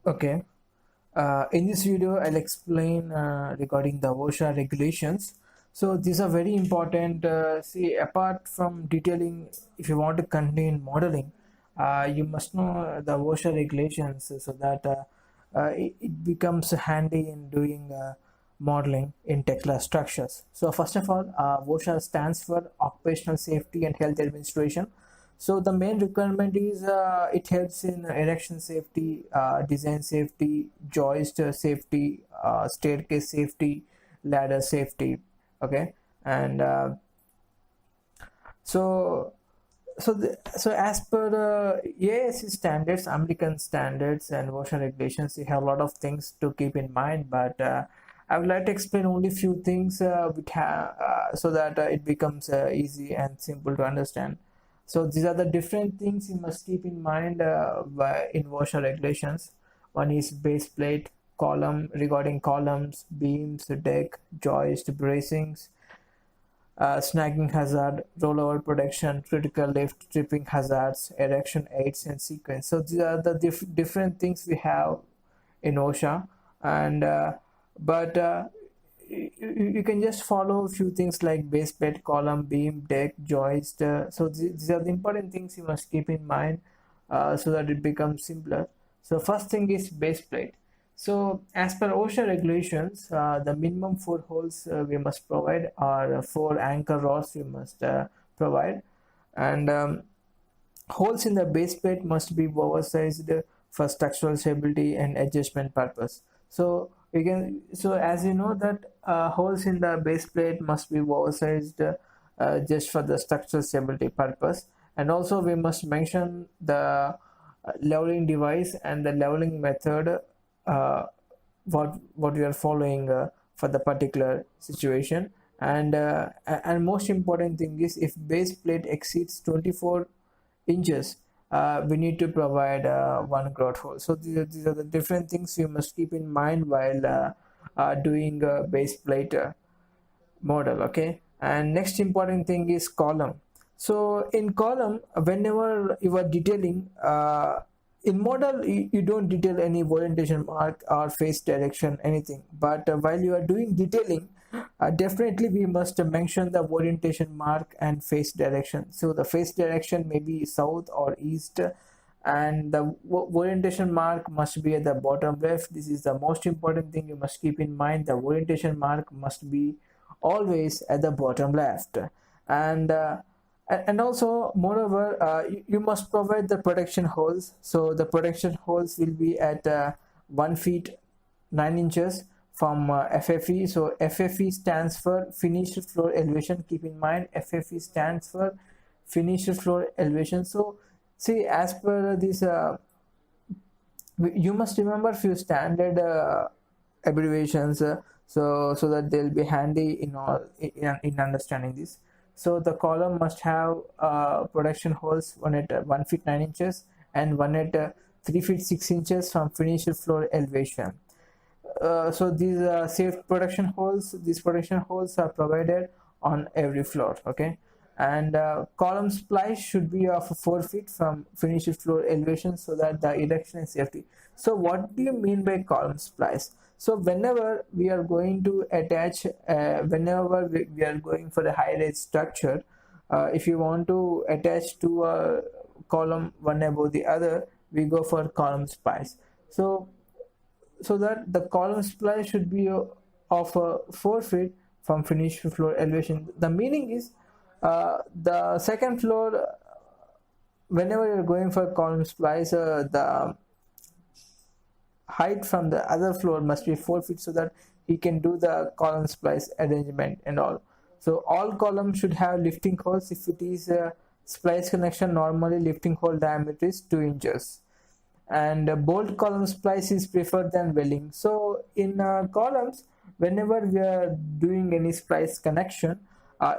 Okay. In this video, I'll explain regarding the OSHA regulations. So these are very important. See, apart from detailing, if you want to continue in modeling, you must know the OSHA regulations so that it becomes handy in doing modeling in Tekla structures. So first of all, OSHA stands for Occupational Safety and Health Administration. So the main requirement is it helps in erection safety, design safety, joist safety, staircase safety, ladder safety. Okay, and so so as per ASC standards, American standards, and OSHA regulations, you have a lot of things to keep in mind. But I would like to explain only few things so that it becomes easy and simple to understand. So these are the different things you must keep in mind in OSHA regulations. One is base plate, column regarding columns, beams, deck, joist, bracings, snagging hazard, rollover protection, critical lift, tripping hazards, erection aids, and sequence. So these are the different things we have in OSHA, and but you can just follow a few things like base plate, column, beam, deck, joist. So these are the important things you must keep in mind so that it becomes simpler. So first thing is base plate. So as per OSHA regulations, the minimum 4 holes we must provide, or 4 anchor rods we must provide, and holes in the base plate must be oversized for structural stability and adjustment purpose. So as you know that holes in the base plate must be oversized just for the structural stability purpose, and also we must mention the leveling device and the leveling method, what we are following for the particular situation. And most important thing is, if base plate exceeds 24 inches, we need to provide 1 grout hole. So these are the different things you must keep in mind while doing a base plate model. Okay, and next important thing is column. So in column, whenever you are detailing in model, you don't detail any orientation mark or face direction, anything. But while you are doing detailing, definitely we must mention the orientation mark and face direction. So the face direction may be south or east, and the orientation mark must be at the bottom left. This is the most important thing you must keep in mind. The orientation mark must be always at the bottom left. And also, moreover, you must provide the protection holes. So the protection holes will be at 1 feet 9 inches from FFE. So FFE stands for finished floor elevation. Keep in mind, FFE stands for finished floor elevation. So see, as per this, you must remember few standard abbreviations, so that they'll be handy in understanding this. So the column must have protection holes, one at 1 feet 9 inches and one at 3 feet 6 inches from finished floor elevation. So these safe protection holes, these protection holes are provided on every floor. Okay, and column splice should be of 4 feet from finished floor elevation, so that the erection is safety. So what do you mean by column splice? So whenever we are going to attach, whenever we are going for a high-rise structure, if you want to attach to a column one above the other, we go for column splice. So that the column splice should be of 4 feet from finished floor elevation. The meaning is the second floor, whenever you're going for column splice, the height from the other floor must be 4 feet, so that he can do the column splice arrangement and all. So all columns should have lifting holes. If it is a splice connection, normally lifting hole diameter is 2 inches, and bolt column splice is preferred than welding. So in columns, whenever we are doing any splice connection,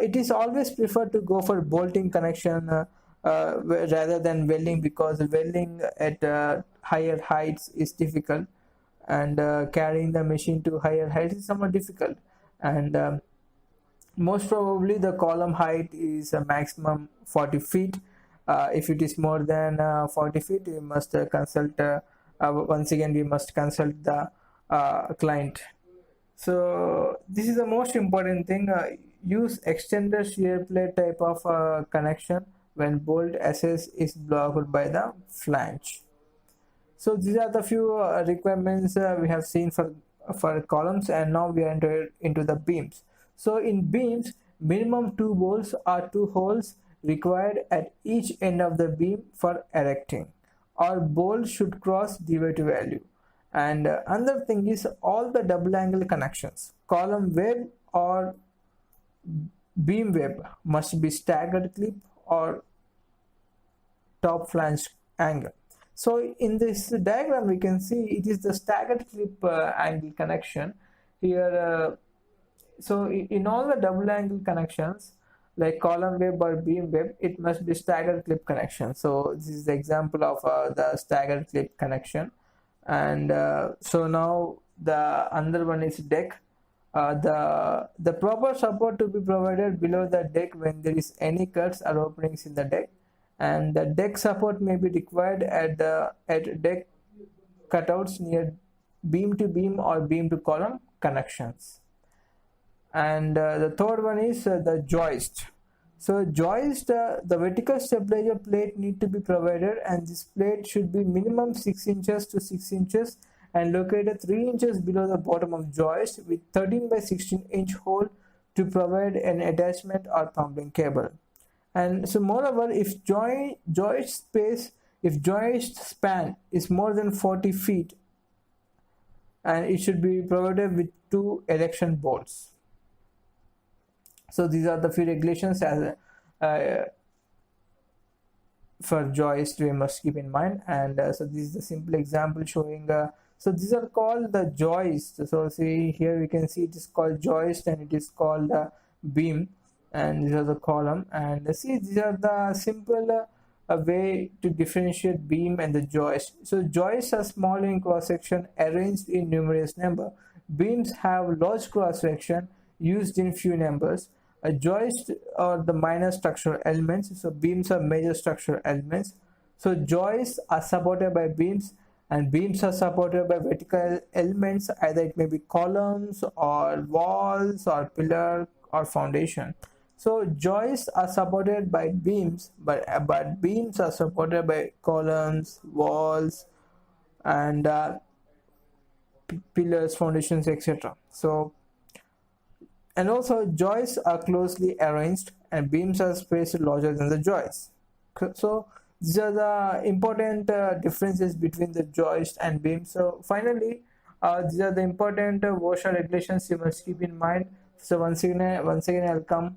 it is always preferred to go for bolting connection rather than welding, because welding at higher heights is difficult, and carrying the machine to higher heights is somewhat difficult. And most probably the column height is a maximum 40 feet. If it is more than 40 feet, you must consult once again we must consult the client. So this is the most important thing. Use extended shear plate type of connection when bolt access is blocked by the flange. So these are the few requirements we have seen for columns, and now we are into the beams. So in beams, minimum 2 bolts or 2 holes required at each end of the beam for erecting, or bolt should cross divided value. And another thing is all the double angle connections, column web or beam web, must be staggered clip or top flange angle. So in this diagram we can see it is the staggered clip angle connection here. So in all the double angle connections like column web or beam web, it must be staggered clip connection. So this is the example of the staggered clip connection. And so now the another one is deck. The proper support to be provided below the deck when there is any cuts or openings in the deck, and the deck support may be required at deck cutouts near beam to beam or beam to column connections. And the third one is the joist. So joist, the vertical stabilizer plate need to be provided, and this plate should be minimum 6 inches to 6 inches and located 3 inches below the bottom of joist with 13 by 16 inch hole to provide an attachment or pumping cable. And so moreover, if joist span is more than 40 feet, and it should be provided with 2 erection bolts. So these are the few regulations as for joist we must keep in mind. And so this is the simple example showing so these are called the joist. So see here we can see it is called joist and it is called beam, and these are the column. And see, these are the simple way to differentiate beam and the joist. So joists are small in cross section, arranged in numerous number. Beams have large cross section, used in few numbers. A joist are the minor structural elements, so beams are major structural elements. So joists are supported by beams, and beams are supported by vertical elements, either it may be columns or walls or pillar or foundation. So joists are supported by beams, but beams are supported by columns, walls, and pillars, foundations, etc. So, and also joists are closely arranged and beams are spaced larger than the joists. So these are the important differences between the joist and beam. So finally, these are the important OSHA regulations you must keep in mind. So once again I'll come.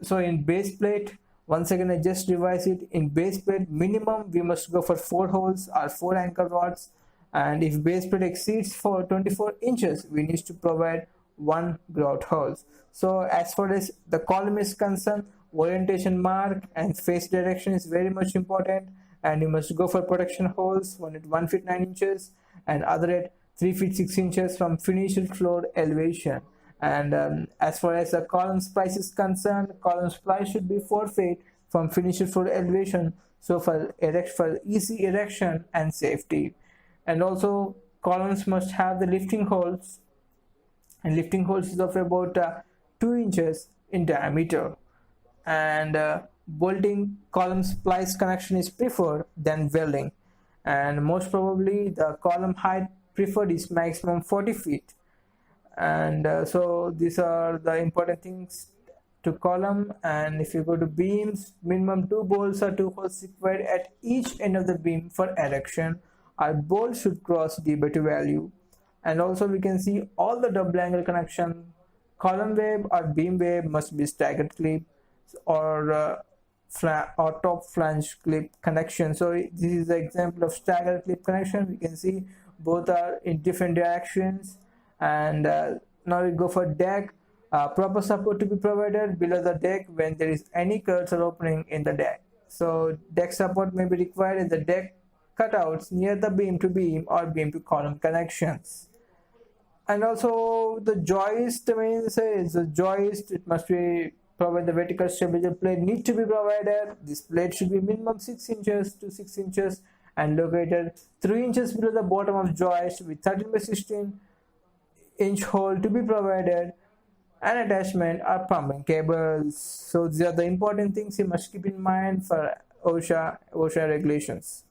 So in base plate, once again I just revise it. In base plate, minimum we must go for 4 holes or 4 anchor rods, and if base plate exceeds for 24 inches, we need to provide 1 grout holes. So as far as the column is concerned, orientation mark and face direction is very much important, and you must go for protection holes, one at 1 feet 9 inches and other at 3 feet 6 inches from finished floor elevation. And as far as the column splice is concerned, column splice should be 4 feet from finished floor elevation, so for easy erection and safety. And also columns must have the lifting holes, and lifting holes is of about 2 inches in diameter. And bolting column splice connection is preferred than welding, and most probably the column height preferred is maximum 40 feet. And so these are the important things to column. And if you go to beams, minimum 2 bolts or 2 holes required at each end of the beam for erection. Our bolt should cross D by 2 value. And also we can see all the double angle connection, column web or beam web must be staggered clip or top flange clip connection. So this is the example of staggered clip connection. We can see both are in different directions. And now we go for deck. Proper support to be provided below the deck when there is any cuts or opening in the deck. So deck support may be required in the deck cutouts near the beam to beam or beam to column connections. And also the joist means the joist, it must be provided. The vertical stabilizer plate need to be provided. This plate should be minimum 6 inches to 6 inches and located 3 inches below the bottom of joist with 13 by 16-inch hole to be provided, and attachment are plumbing cables. So these are the important things you must keep in mind for OSHA regulations.